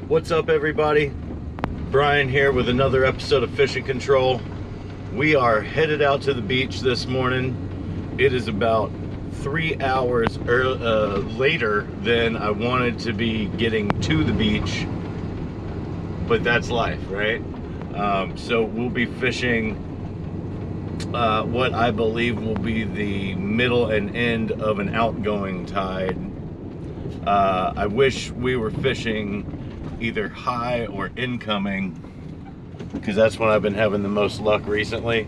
What's up, everybody? Brian here with another episode of Fishing Control. We are headed out to the beach this morning. It is about 3 hours later than I wanted to be getting to the beach, but that's life, right? So we'll be fishing what I believe will be the middle and end of an outgoing tide. I wish we were fishing either high or incoming, because that's when I've been having the most luck recently.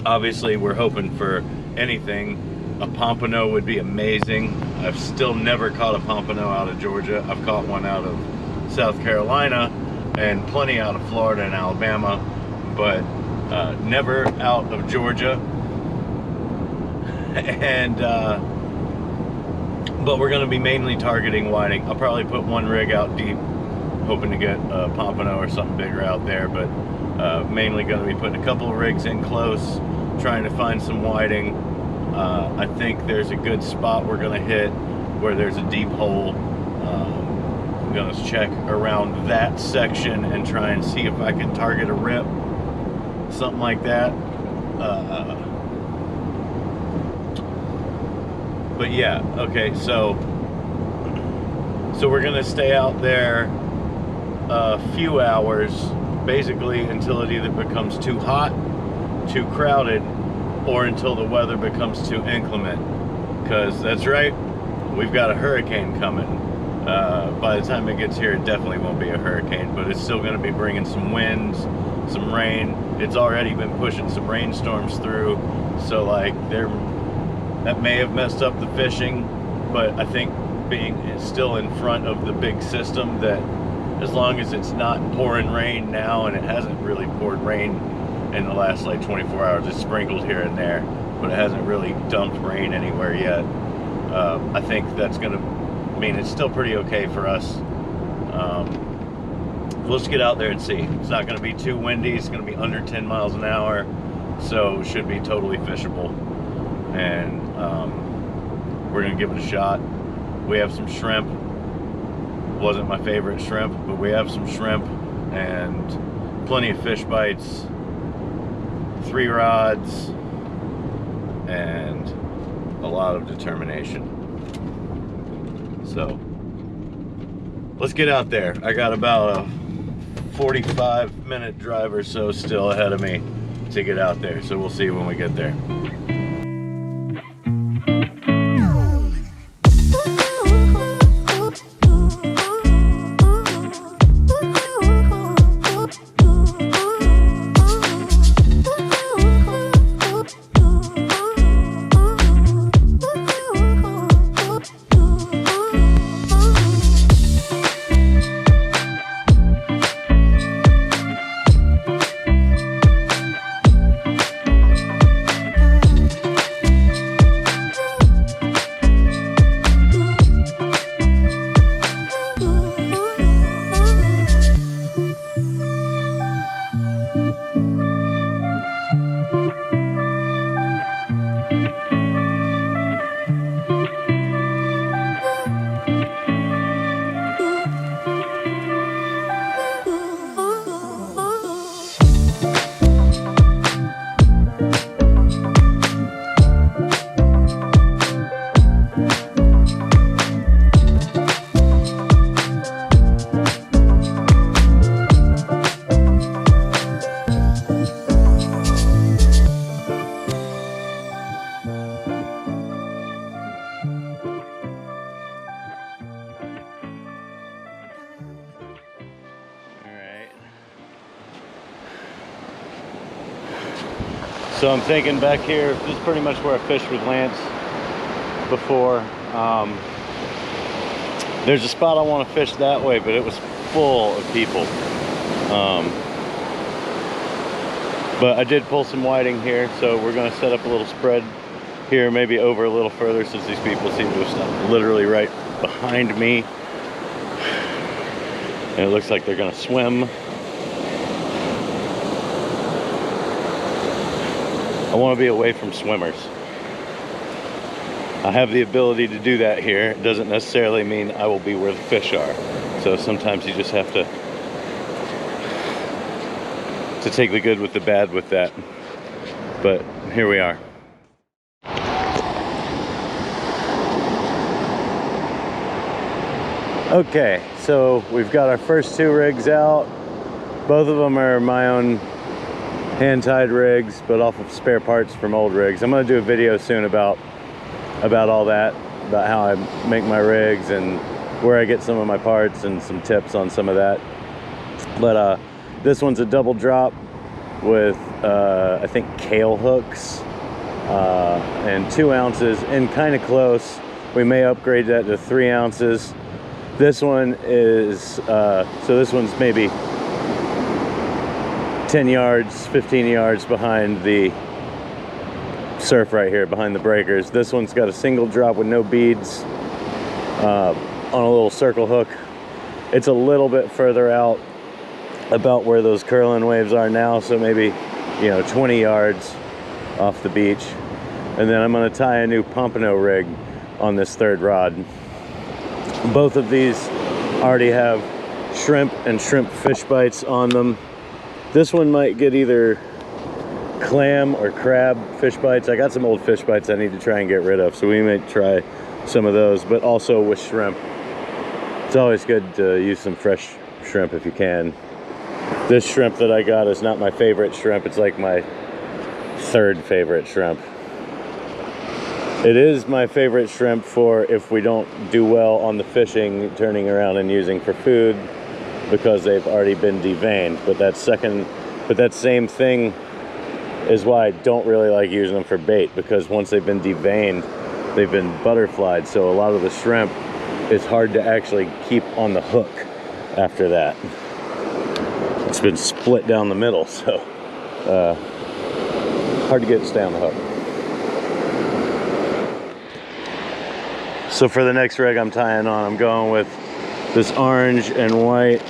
Obviously we're hoping for anything. A pompano would be amazing. I've still never caught a pompano out of Georgia. I've caught one out of South Carolina and plenty out of Florida and Alabama, but never out of Georgia. And but we're going to be mainly targeting whiting. I'll probably put one rig out deep, hoping to get a pompano or something bigger out there, but mainly going to be putting a couple of rigs in close, trying to find some whiting. I think there's a good spot we're going to hit where there's a deep hole. I'm going to check around that section and try and see if I can target a rip, something like that. But yeah, okay, so we're gonna stay out there a few hours, basically until it either becomes too hot, too crowded, or until the weather becomes too inclement. Because that's right, we've got a hurricane coming. By the time it gets here, it definitely won't be a hurricane, but it's still gonna be bringing some winds, some rain. It's already been pushing some rainstorms through, so like that may have messed up the fishing, but I think being still in front of the big system, that as long as it's not pouring rain now, and it hasn't really poured rain in the last like 24 hours, it's sprinkled here and there, but it hasn't really dumped rain anywhere yet. I think that's gonna mean it's still pretty okay for us. Let's get out there and see. It's not gonna be too windy, it's gonna be under 10 miles an hour, so it should be totally fishable. And we're gonna give it a shot. We have some shrimp. Wasn't my favorite shrimp, but we have some shrimp and plenty of fish bites, 3 rods, and a lot of determination. So let's get out there. I got about a 45-minute drive or so still ahead of me to get out there, so we'll see when we get there. So I'm thinking back here, this is pretty much where I fished with Lance before. There's a spot I want to fish that way, but it was full of people. But I did pull some whiting here, so we're going to set up a little spread here, maybe over a little further, since these people seem to have stopped literally right behind me. And it looks like they're going to swim. I want to be away from swimmers. I have the ability to do that here. It doesn't necessarily mean I will be where the fish are. So sometimes you just have to take the good with the bad with that. But here we are. Okay, so we've got our first 2 rigs out. Both of them are my own hand-tied rigs, but off of spare parts from old rigs. I'm gonna do a video soon about all that, about how I make my rigs and where I get some of my parts and some tips on some of that. But this one's a double drop with I think kale hooks and 2 ounces and kind of close. We may upgrade that to 3 ounces. This one is so this one's maybe 10 yards, 15 yards behind the surf right here, behind the breakers. This one's got a single drop with no beads on a little circle hook. It's a little bit further out, about where those curling waves are now, so maybe, you know, 20 yards off the beach. And then I'm gonna tie a new Pompano rig on this 3rd rod. Both of these already have shrimp and shrimp fish bites on them. This one might get either clam or crab fish bites. I got some old fish bites I need to try and get rid of, so we may try some of those, but also with shrimp. It's always good to use some fresh shrimp if you can. This shrimp that I got is not my favorite shrimp. It's like my 3rd favorite shrimp. It is my favorite shrimp for if we don't do well on the fishing, turning around and using for food, because they've already been deveined. But that same thing is why I don't really like using them for bait, because once they've been deveined, they've been butterflied. So a lot of the shrimp is hard to actually keep on the hook after that. It's been split down the middle, so hard to get it to stay on the hook. So for the next rig I'm tying on, I'm going with this orange and white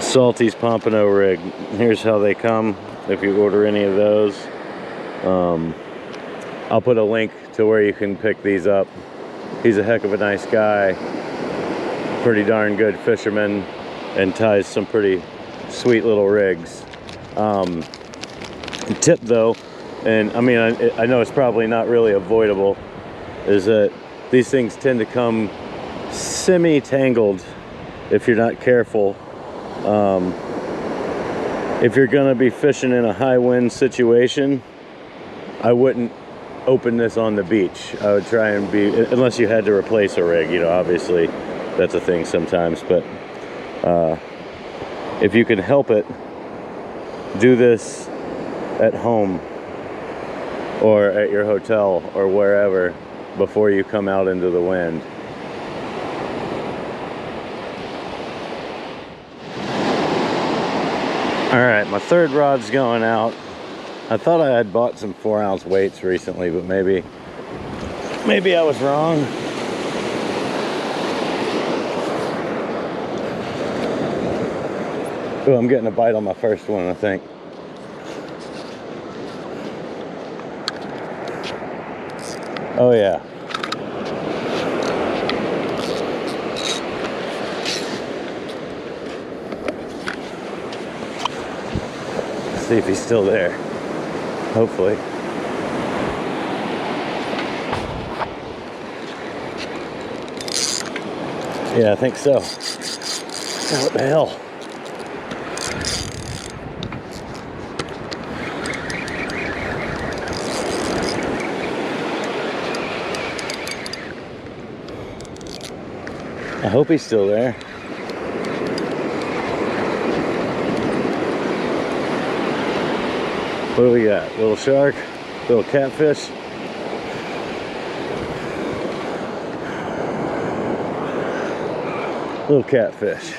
Salty's Pompano rig. Here's how they come if you order any of those. I'll put a link to where you can pick these up. He's a heck of a nice guy, pretty darn good fisherman, and ties some pretty sweet little rigs. Tip though, and I mean I know it's probably not really avoidable, is that these things tend to come semi-tangled if you're not careful. If you're gonna be fishing in a high wind situation, I wouldn't open this on the beach. I would try and be, unless you had to replace a rig, you know, obviously that's a thing sometimes, but if you can help it, do this at home or at your hotel or wherever before you come out into the wind. All right, my 3rd rod's going out. I thought I had bought some 4-ounce weights recently, but maybe I was wrong. Oh, I'm getting a bite on my first one, I think. Oh yeah. Let's see if he's still there. Hopefully. Yeah, I think so. Oh, what the hell? I hope he's still there. What do we got? Little shark? Little catfish? Little catfish.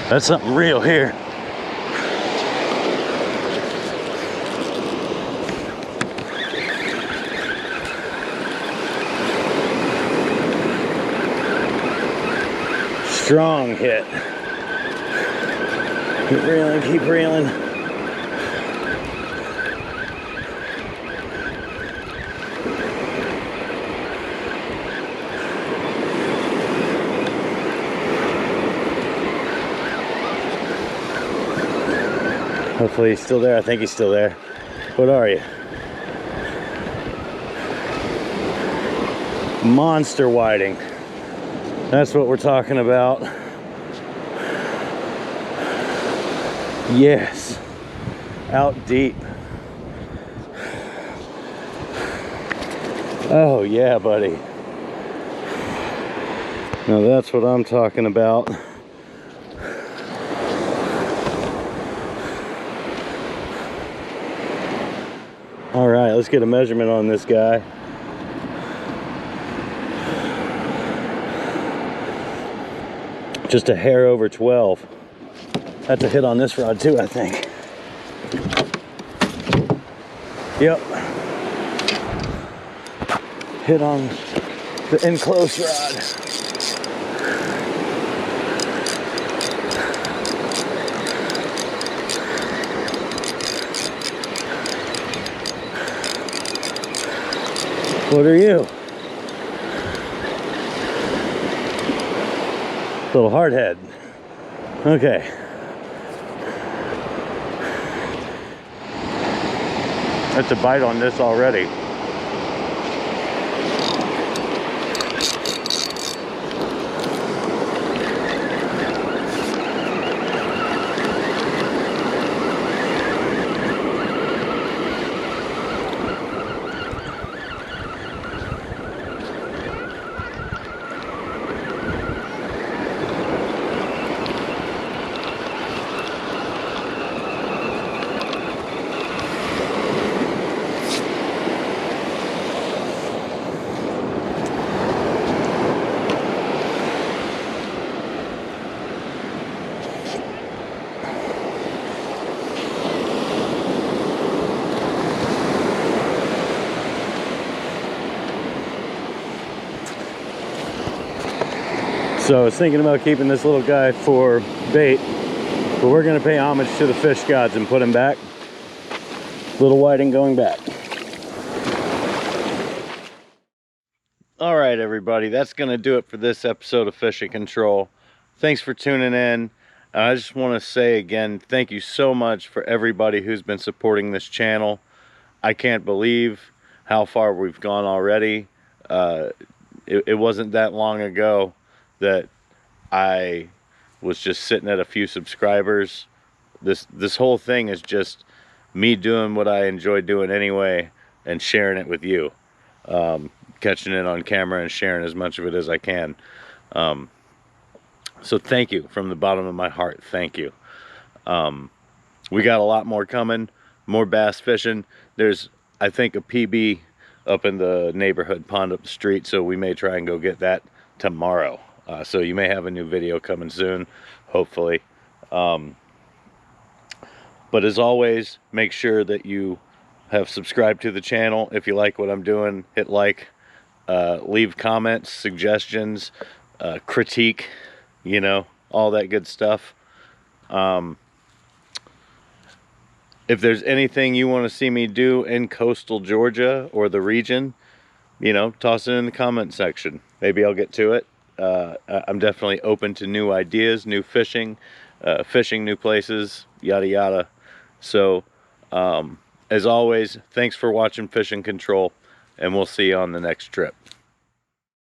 That's something real here. Strong hit. Keep reeling, keep reeling. Hopefully he's still there. I think he's still there. What are you? Monster whiting. That's what we're talking about. Yes. Out deep. Oh yeah, buddy. Now that's what I'm talking about. All right, let's get a measurement on this guy. Just a hair over 12. That's a hit on this rod too, I think. Yep. Hit on the in-close rod. What are you? Little hardhead. Okay. That's a bite on this already. So I was thinking about keeping this little guy for bait, but we're gonna pay homage to the fish gods and put him back. Little whiting going back. All right, everybody, that's gonna do it for this episode of Fishing Control. Thanks for tuning in. I just want to say again, thank you so much for everybody who's been supporting this channel. I can't believe how far we've gone already. It wasn't that long ago that I was just sitting at a few subscribers. This whole thing is just me doing what I enjoy doing anyway and sharing it with you, catching it on camera and sharing as much of it as I can. So thank you from the bottom of my heart. Thank you. We got a lot more coming, more bass fishing. There's, I think, a PB up in the neighborhood pond up the street, so we may try and go get that tomorrow. So you may have a new video coming soon, hopefully. But as always, make sure that you have subscribed to the channel. If you like what I'm doing, hit like, leave comments, suggestions, critique, you know, all that good stuff. If there's anything you want to see me do in coastal Georgia or the region, you know, toss it in the comment section. Maybe I'll get to it. I'm definitely open to new ideas, new fishing, new places, yada yada. So as always, thanks for watching Fishing Control, and we'll see you on the next trip.